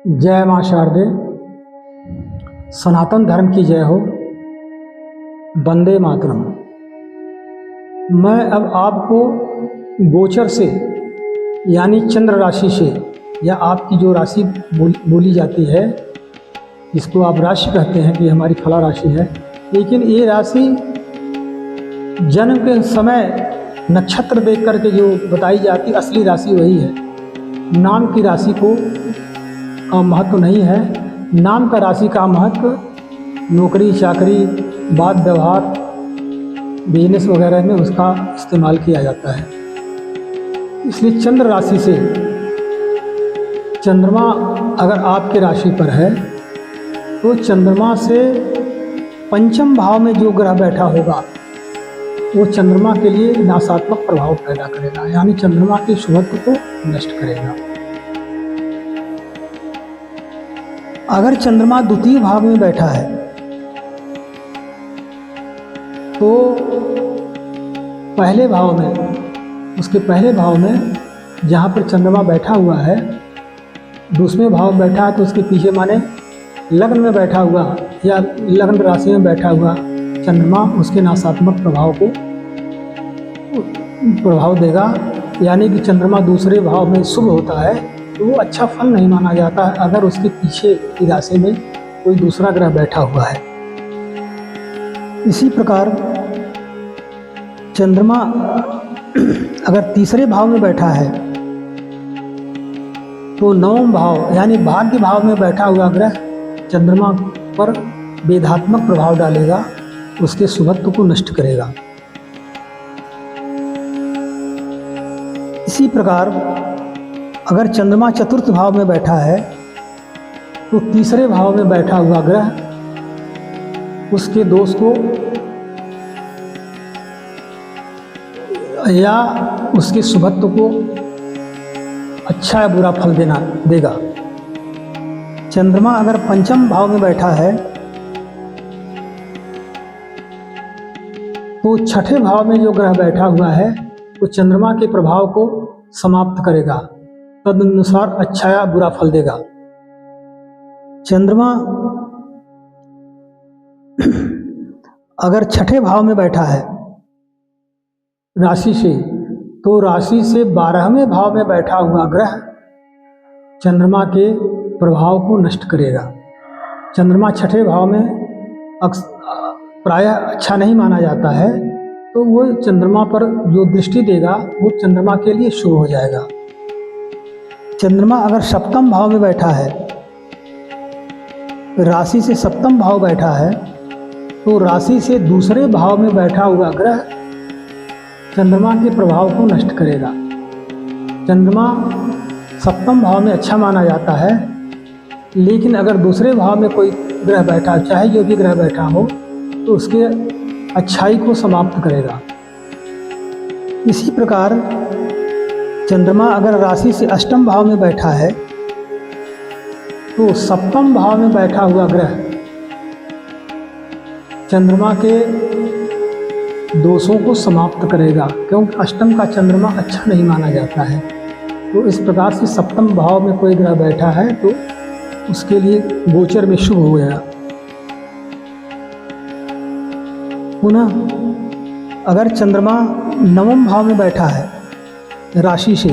जय मां शारदे। सनातन धर्म की जय हो। वंदे मातरम। मैं अब आपको गोचर से यानी चंद्र राशि से या आपकी जो राशि बोली जाती है, इसको आप राशि कहते हैं कि हमारी फला राशि है, लेकिन ये राशि जन्म के समय नक्षत्र देख करके जो बताई जाती असली राशि वही है। नाम की राशि को का महत्व नहीं है। नाम का राशि का महत्व नौकरी चाकरी बात व्यवहार बिजनेस वगैरह में उसका इस्तेमाल किया जाता है। इसलिए चंद्र राशि से चंद्रमा अगर आपके राशि पर है तो चंद्रमा से पंचम भाव में जो ग्रह बैठा होगा वो चंद्रमा के लिए नकारात्मक प्रभाव पैदा करेगा, यानी चंद्रमा के शुभत्व को नष्ट करेगा। अगर चंद्रमा द्वितीय भाव में बैठा है तो पहले भाव में, उसके पहले भाव में जहाँ पर चंद्रमा बैठा हुआ है, दूसरे भाव में बैठा है तो उसके पीछे माने लग्न में बैठा हुआ या लग्न राशि में बैठा हुआ चंद्रमा उसके नकारात्मक प्रभाव देगा। यानी कि चंद्रमा दूसरे भाव में शुभ होता है तो वो अच्छा फल नहीं माना जाता है अगर उसके पीछे की राशि में कोई दूसरा ग्रह बैठा हुआ है। इसी प्रकार चंद्रमा अगर तीसरे भाव में बैठा है तो नवम भाव यानी भाग्य भाव में बैठा हुआ ग्रह चंद्रमा पर वेदात्मक प्रभाव डालेगा, उसके शुभत्व को नष्ट करेगा। इसी प्रकार अगर चंद्रमा चतुर्थ भाव में बैठा है तो तीसरे भाव में बैठा हुआ ग्रह उसके दोष को या उसके शुभत्व को अच्छा या बुरा फल देगा। चंद्रमा अगर पंचम भाव में बैठा है तो छठे भाव में जो ग्रह बैठा हुआ है वो चंद्रमा के प्रभाव को समाप्त करेगा, तदनुसार अच्छा या बुरा फल देगा। चंद्रमा अगर छठे भाव में बैठा है राशि से तो राशि से 12वें भाव में बैठा हुआ ग्रह चंद्रमा के प्रभाव को नष्ट करेगा। चंद्रमा छठे भाव में प्रायः अच्छा नहीं माना जाता है तो वो चंद्रमा पर जो दृष्टि देगा वो चंद्रमा के लिए शुभ हो जाएगा। चंद्रमा अगर सप्तम भाव में बैठा है, राशि से सप्तम भाव बैठा है तो राशि से दूसरे भाव में बैठा हुआ ग्रह चंद्रमा के प्रभाव को नष्ट करेगा। चंद्रमा सप्तम भाव में अच्छा माना जाता है, लेकिन अगर दूसरे भाव में कोई ग्रह बैठा, चाहे जो भी ग्रह बैठा हो, तो उसके अच्छाई को समाप्त करेगा। इसी प्रकार चंद्रमा अगर राशि से अष्टम भाव में बैठा है तो सप्तम भाव में बैठा हुआ ग्रह चंद्रमा के दोषों को समाप्त करेगा, क्योंकि अष्टम का चंद्रमा अच्छा नहीं माना जाता है। तो इस प्रकार से सप्तम भाव में कोई ग्रह बैठा है तो उसके लिए गोचर में शुभ हो गया। पुनः अगर चंद्रमा नवम भाव में बैठा है राशि से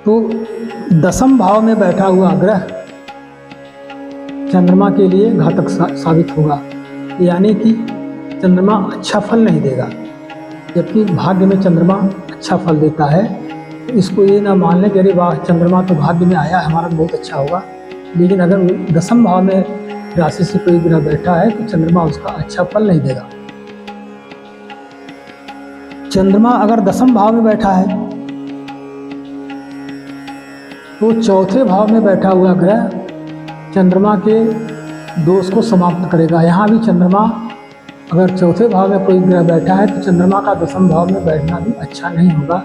तो दसम भाव में बैठा हुआ ग्रह चंद्रमा के लिए घातक साबित होगा, यानी कि चंद्रमा अच्छा फल नहीं देगा। जबकि भाग्य में चंद्रमा अच्छा फल देता है, तो इसको ये ना मान लें कि अरे वाह चंद्रमा तो भाग्य में आया, हमारा बहुत अच्छा होगा। लेकिन अगर दसम भाव में राशि से कोई ग्रह बैठा है तो चंद्रमा उसका अच्छा फल नहीं देगा। चंद्रमा अगर दसम भाव में बैठा है तो चौथे भाव में बैठा हुआ ग्रह चंद्रमा के दोष को समाप्त करेगा। यहाँ भी चंद्रमा अगर चौथे भाव में कोई ग्रह बैठा है तो चंद्रमा का दसम भाव में बैठना भी अच्छा नहीं होगा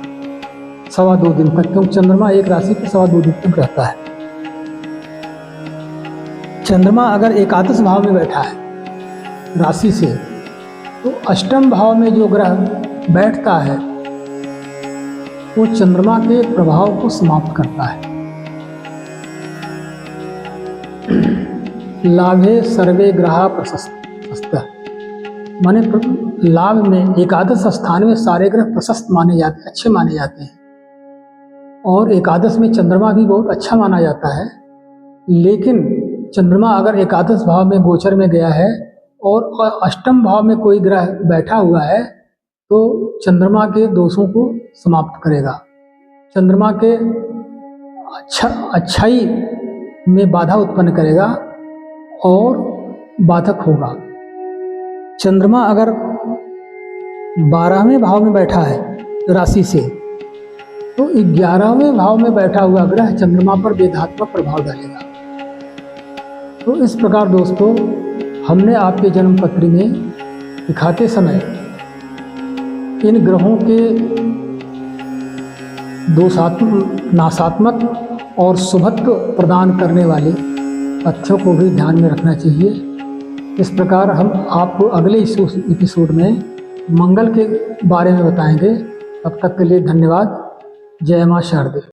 2.25 दिन तक, क्योंकि चंद्रमा एक राशि पर 2.25 दिन तक रहता है। चंद्रमा अगर एकादश भाव में बैठा है राशि से तो अष्टम भाव में जो ग्रह बैठता है वो चंद्रमा के प्रभाव को समाप्त करता है। लाभे सर्वे ग्रहा प्रशस्त, माने लाभ में एकादश स्थान में सारे ग्रह प्रशस्त माने जाते हैं, अच्छे माने जाते हैं। और एकादश में चंद्रमा भी बहुत अच्छा माना जाता है। लेकिन चंद्रमा अगर एकादश भाव में गोचर में गया है और अष्टम भाव में कोई ग्रह बैठा हुआ है तो चंद्रमा के दोषों को समाप्त करेगा, चंद्रमा के अच्छाई में बाधा उत्पन्न करेगा और बाधक होगा। चंद्रमा अगर 12वें भाव में बैठा है राशि से तो 11वें भाव में बैठा हुआ ग्रह चंद्रमा पर वेदात्मक प्रभाव डालेगा। तो इस प्रकार दोस्तों, हमने आपके जन्म पत्री में दिखाते समय इन ग्रहों के नाशात्मक और शुभत्व प्रदान करने वाले तथ्यों को भी ध्यान में रखना चाहिए। इस प्रकार हम आपको अगले एपिसोड में मंगल के बारे में बताएंगे। तब तक के लिए धन्यवाद। जय मां शारदे।